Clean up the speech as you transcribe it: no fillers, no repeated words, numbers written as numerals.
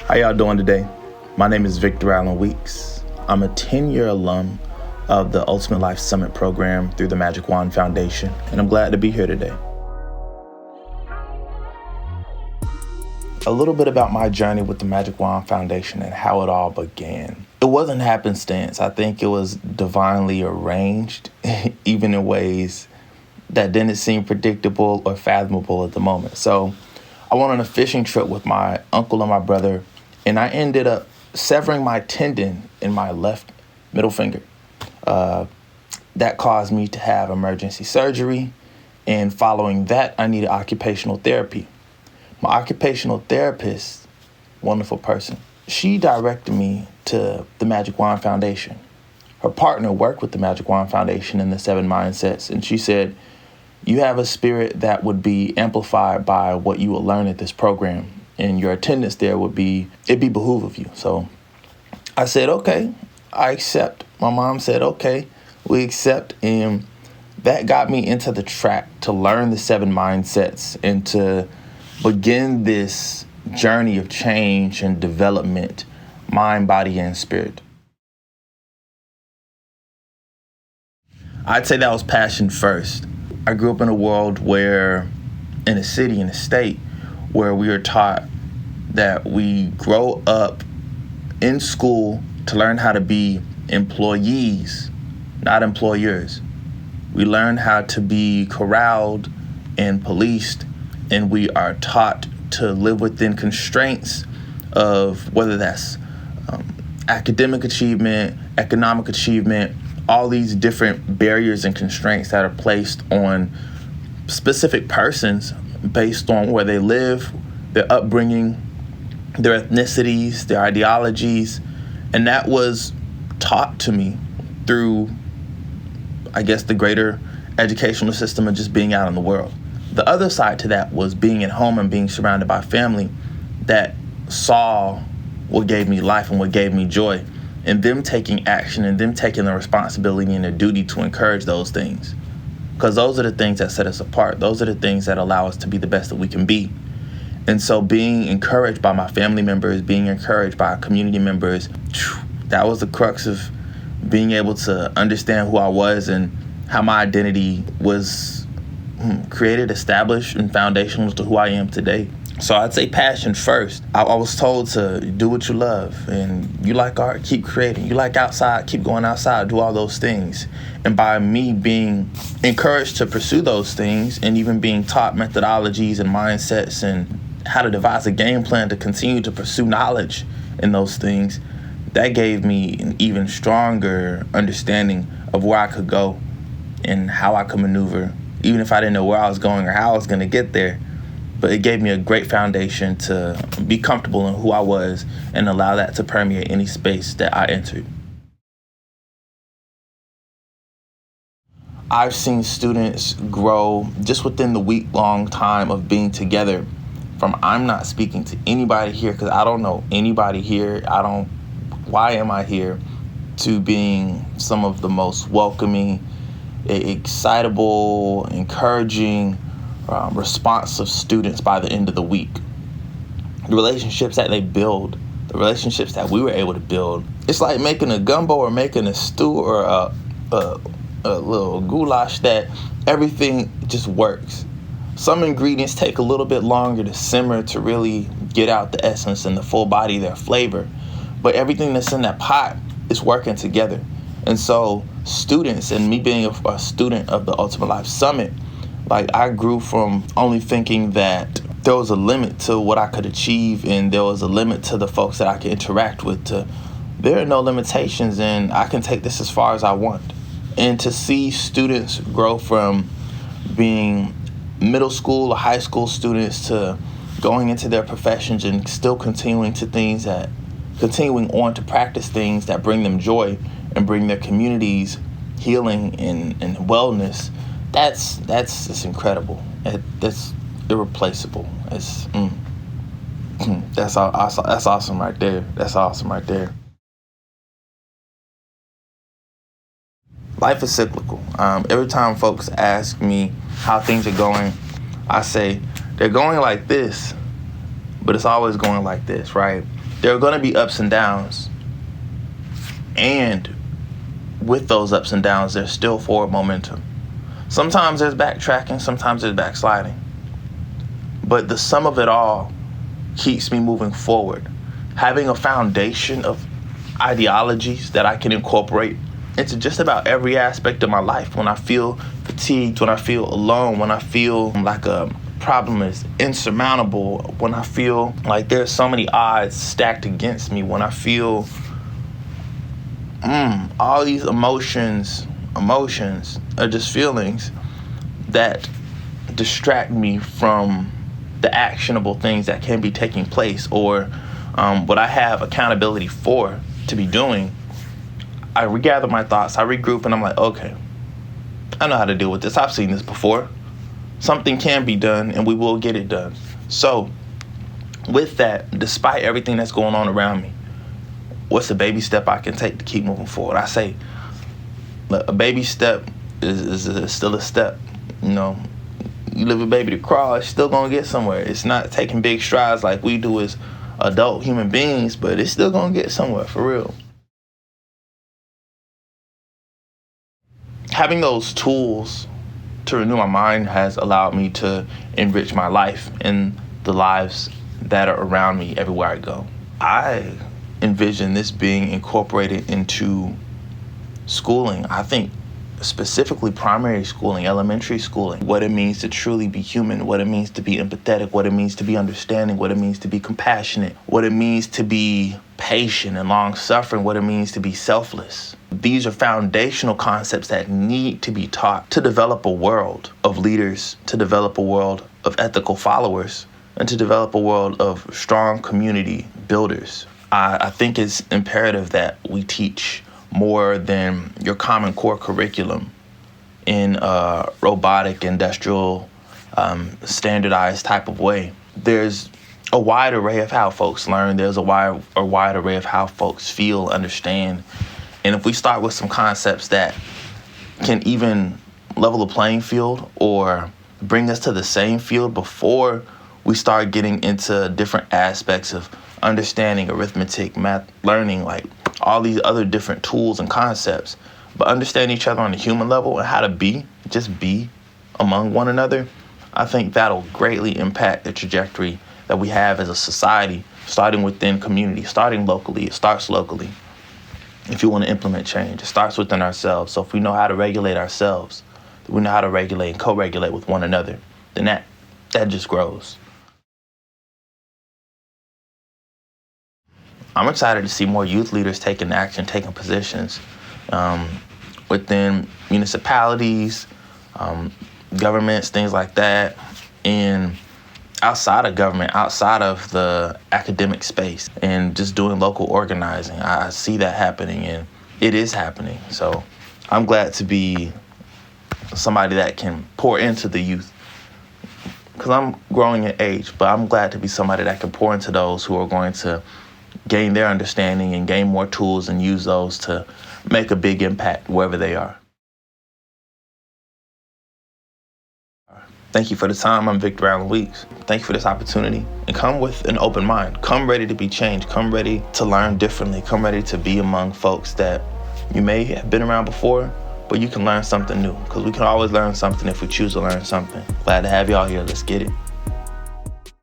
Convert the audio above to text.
How y'all doing today? My name is Victor Allen Weeks. I'm a 10-year alum of the Ultimate Life Summit program through the Magic Wand Foundation, and I'm glad to be here today. A little bit about my journey with the Magic Wand Foundation and how it all began. It wasn't happenstance. I think it was divinely arranged, even in ways that didn't seem predictable or fathomable at the moment. So I went on a fishing trip with my uncle and my brother, and I ended up severing my tendon in my left middle finger. That caused me to have emergency surgery, and following that, I needed occupational therapy. My occupational therapist, wonderful person, she directed me to the Magic Wand Foundation. Her partner worked with the Magic Wand Foundation in the 7 Mindsets, and she said, "You have a spirit that would be amplified by what you will learn at this program, and your attendance there it'd be behoove of you." So I said, okay, I accept. My mom said, okay, we accept. And that got me into the track to learn the 7 Mindsets and to begin this journey of change and development, mind, body, and spirit. I'd say that was passion first. I grew up in a world in a city, in a state, where we are taught that we grow up in school to learn how to be employees, not employers. We learn how to be corralled and policed, and we are taught to live within constraints of whether that's academic achievement, economic achievement, all these different barriers and constraints that are placed on specific persons based on where they live, their upbringing, their ethnicities, their ideologies. And that was taught to me through, I guess, the greater educational system and just being out in the world. The other side to that was being at home and being surrounded by family that saw what gave me life and what gave me joy, and them taking action and them taking the responsibility and the duty to encourage those things. Because those are the things that set us apart. Those are the things that allow us to be the best that we can be. And so being encouraged by my family members, being encouraged by community members, that was the crux of being able to understand who I was and how my identity was created, established, and foundational to who I am today. So I'd say passion first. I was told to do what you love, and you like art, keep creating. You like outside, keep going outside, do all those things. And by me being encouraged to pursue those things and even being taught methodologies and mindsets and how to devise a game plan to continue to pursue knowledge in those things, that gave me an even stronger understanding of where I could go and how I could maneuver, even if I didn't know where I was going or how I was going to get there. But it gave me a great foundation to be comfortable in who I was and allow that to permeate any space that I entered. I've seen students grow just within the week-long time of being together from I'm not speaking to anybody here because I don't know anybody here. Why am I here? To being some of the most welcoming, excitable, encouraging, responsive students by the end of the week. The relationships that they build, the relationships that we were able to build, it's like making a gumbo or making a stew or a little goulash that everything just works. Some ingredients take a little bit longer to simmer to really get out the essence and the full body of their flavor, but everything that's in that pot is working together. And so students, and me being a student of the Ultimate Life Summit, like I grew from only thinking that there was a limit to what I could achieve and there was a limit to the folks that I could interact with to there are no limitations and I can take this as far as I want. And to see students grow from being middle school or high school students to going into their professions and still continuing on to practice things that bring them joy and bring their communities healing and wellness, that's incredible. That's irreplaceable. That's awesome right there. That's awesome right there. Life is cyclical. Every time folks ask me how things are going, I say they're going like this, but it's always going like this, right? There are going to be ups and downs. And with those ups and downs, there's still forward momentum. Sometimes there's backtracking, sometimes there's backsliding. But the sum of it all keeps me moving forward. Having a foundation of ideologies that I can incorporate into just about every aspect of my life. When I feel fatigued, when I feel alone, when I feel like a problem is insurmountable, when I feel like there's so many odds stacked against me, when I feel all these emotions are just feelings that distract me from the actionable things that can be taking place, or what I have accountability for to be doing. I regather my thoughts, I regroup, and I'm like, okay, I know how to deal with this. I've seen this before. Something can be done, and we will get it done. So with that, despite everything that's going on around me, what's a baby step I can take to keep moving forward? I say, a baby step is still a step. You know, you leave a baby to crawl, it's still gonna get somewhere. It's not taking big strides like we do as adult human beings, but it's still gonna get somewhere, for real. Having those tools to renew my mind has allowed me to enrich my life and the lives that are around me everywhere I go. I envision this being incorporated into schooling. I think specifically primary schooling, elementary schooling, what it means to truly be human, what it means to be empathetic, what it means to be understanding, what it means to be compassionate, what it means to be patient and long-suffering, what it means to be selfless. These are foundational concepts that need to be taught to develop a world of leaders, to develop a world of ethical followers, and to develop a world of strong community builders. I think it's imperative that we teach more than your common core curriculum in a robotic, industrial, standardized type of way. There's a wide array of how folks learn. There's a wide array of how folks feel, understand. And if we start with some concepts that can even level the playing field or bring us to the same field before we start getting into different aspects of understanding, arithmetic, math, learning, like all these other different tools and concepts, but understand each other on a human level and how to just be among one another, I think that'll greatly impact the trajectory that we have as a society, starting within community, starting locally. It starts locally. If you want to implement change, it starts within ourselves. So if we know how to regulate ourselves, we know how to regulate and co-regulate with one another, then that just grows. I'm excited to see more youth leaders taking action, taking positions within municipalities, governments, things like that, and outside of government, outside of the academic space, and just doing local organizing. I see that happening, and it is happening. So I'm glad to be somebody that can pour into the youth, because I'm growing in age, but I'm glad to be somebody that can pour into those who are going to gain their understanding and gain more tools and use those to make a big impact wherever they are. Thank you for the time. I'm Victor Allen Weeks. Thank you for this opportunity. And come with an open mind. Come ready to be changed. Come ready to learn differently. Come ready to be among folks that you may have been around before, but you can learn something new, because we can always learn something if we choose to learn something. Glad to have y'all here. Let's get it.